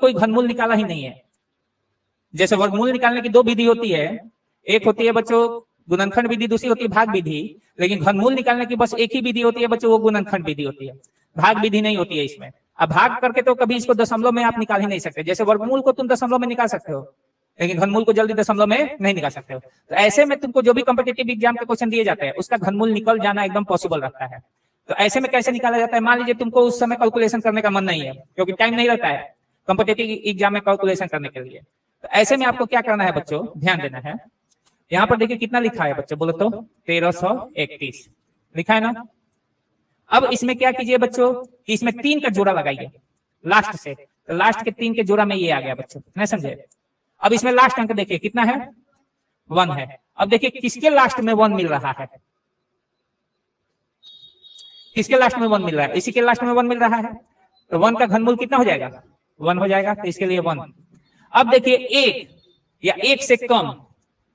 कोई घनमूल निकाला ही नहीं है। जैसे वर्गमूल निकालने की दो विधि होती है, एक होती है बच्चों गुणनखंड विधि, दूसरी होती है भाग विधि। लेकिन घनमूल निकालने की बस एक ही विधि होती है बच्चों, वो गुणनखंड विधि होती है, भाग विधि नहीं होती है इसमें। अब भाग करके तो कभी इसको दशमलव में आप निकाल ही नहीं सकते। जैसे वर्गमूल को तुम दशमलव में निकाल सकते हो, लेकिन घनमूल को जल्दी दशमलव में नहीं निकाल सकते हो। तो ऐसे में तुमको जो भी कॉम्पिटिटिव एग्जाम के क्वेश्चन दिए जाते हैं उसका घनमूल निकल जाना एकदम पॉसिबल रहता है। तो ऐसे में कैसे निकाला जाता है, मान लीजिए तुमको उस समय कैलकुलेशन करने का मन नहीं है, क्योंकि टाइम नहीं रहता है कॉम्पिटिटिव एग्जाम में कैलकुलेशन करने के लिए। तो ऐसे में आपको क्या करना है बच्चों, ध्यान देना है। यहाँ पर देखिए कितना लिखा है बच्चों, बोलो तो 1331 लिखा है ना। अब इसमें क्या कीजिए बच्चों कि इसमें 3 का जोड़ा लगाइए लास्ट से, तो लास्ट के 3 के जोड़ा में ये आ गया बच्चों, नहीं समझे। अब इसमें लास्ट अंक देखिए कितना है, 1 है। अब देखिए किसके लास्ट में 1 मिल रहा है, किसके लास्ट में 1 मिल रहा है, इसी के लास्ट में 1 मिल रहा है। तो 1 का घनमूल कितना हो जाएगा, 1 हो जाएगा, तो इसके लिए 1। अब देखिए 1 या 1 से कम,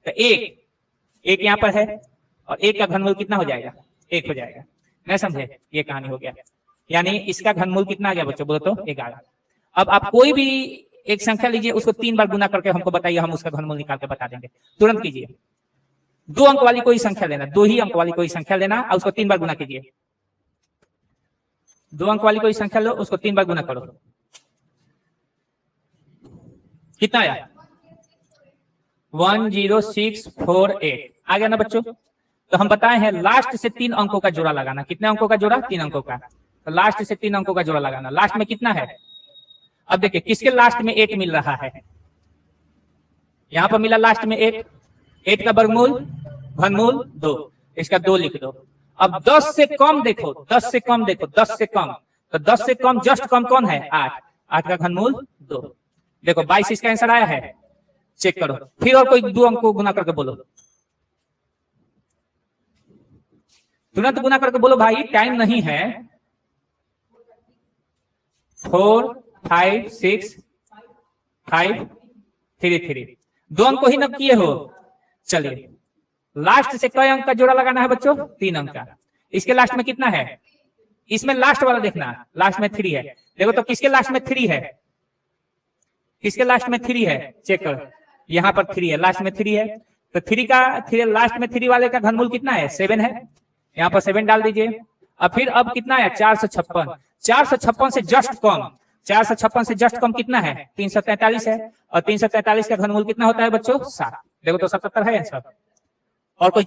तो 1 यहाँ पर है और 1 का घनमूल कितना हो जाएगा, 1 हो जाएगा, नहीं समझे। ये कहानी हो गया, यानी इसका घनमूल कितना आ गया बच्चों, बोलो तो 11। अब आप कोई भी एक संख्या लीजिए, उसको 3 बार गुना करके हमको बताइए, हम उसका घनमूल निकाल के बता देंगे। तुरंत कीजिए, 2 अंक वाली कोई संख्या लेना, 2 ही अंक वाली कोई संख्या लेना और उसको 3 बार गुना कीजिए। 2 अंक वाली कोई संख्या लो, उसको 3 बार गुना करो, कितना आया, 10648 आ गया ना बच्चों। तो हम बताए हैं लास्ट से 3 अंकों का जोड़ा लगाना। कितने अंकों का जोड़ा, 3 अंकों का। तो लास्ट से 3 अंकों का जोड़ा लगाना। लास्ट में कितना है, अब देखिए किसके लास्ट में 8 मिल रहा है, यहां पर मिला लास्ट में 8, 8 का वर्गमूल घनमूल 2, इसका 2 लिख दो। अब 10 से कम देखो, 10 से कम देखो, 10 से कम, तो 10 से कम जस्ट कम कौन है, 8, 8 का घनमूल 2। देखो 22 इसका आंसर आया है, चेक करो। फिर और कोई 2 अंक को गुना करके बोलो, तुरंत गुना करके बोलो भाई, टाइम नहीं है। 4 5 6 5 3 3, 2 अंक को ही नब किए हो। चलिए लास्ट से कई अंक का जोड़ा लगाना है बच्चों, 3 अंक का। इसके लास्ट में कितना है, इसमें लास्ट वाला देखना, लास्ट में 3 है। देखो तो किसके लास्ट में 3 है, किसके लास्ट में 3 है, चेक करो, यहाँ पर 3 है, लास्ट में 3 है। तो 3 का लास्ट में 3 वाले का घनमूल कितना है, 7 है, यहाँ पर 7 डाल दीजिए। अब फिर अब कितना है, 456, 456 से जस्ट कम, 456 से जस्ट कम कितना है, 343 है। और 343 का घनमूल कितना होता है बच्चों, 7। देखो तो 77 है आंसर। और कोई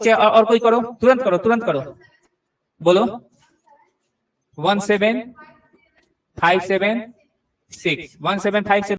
करो, तुरंत करो, तुरंत करो, बोलो 17576 1757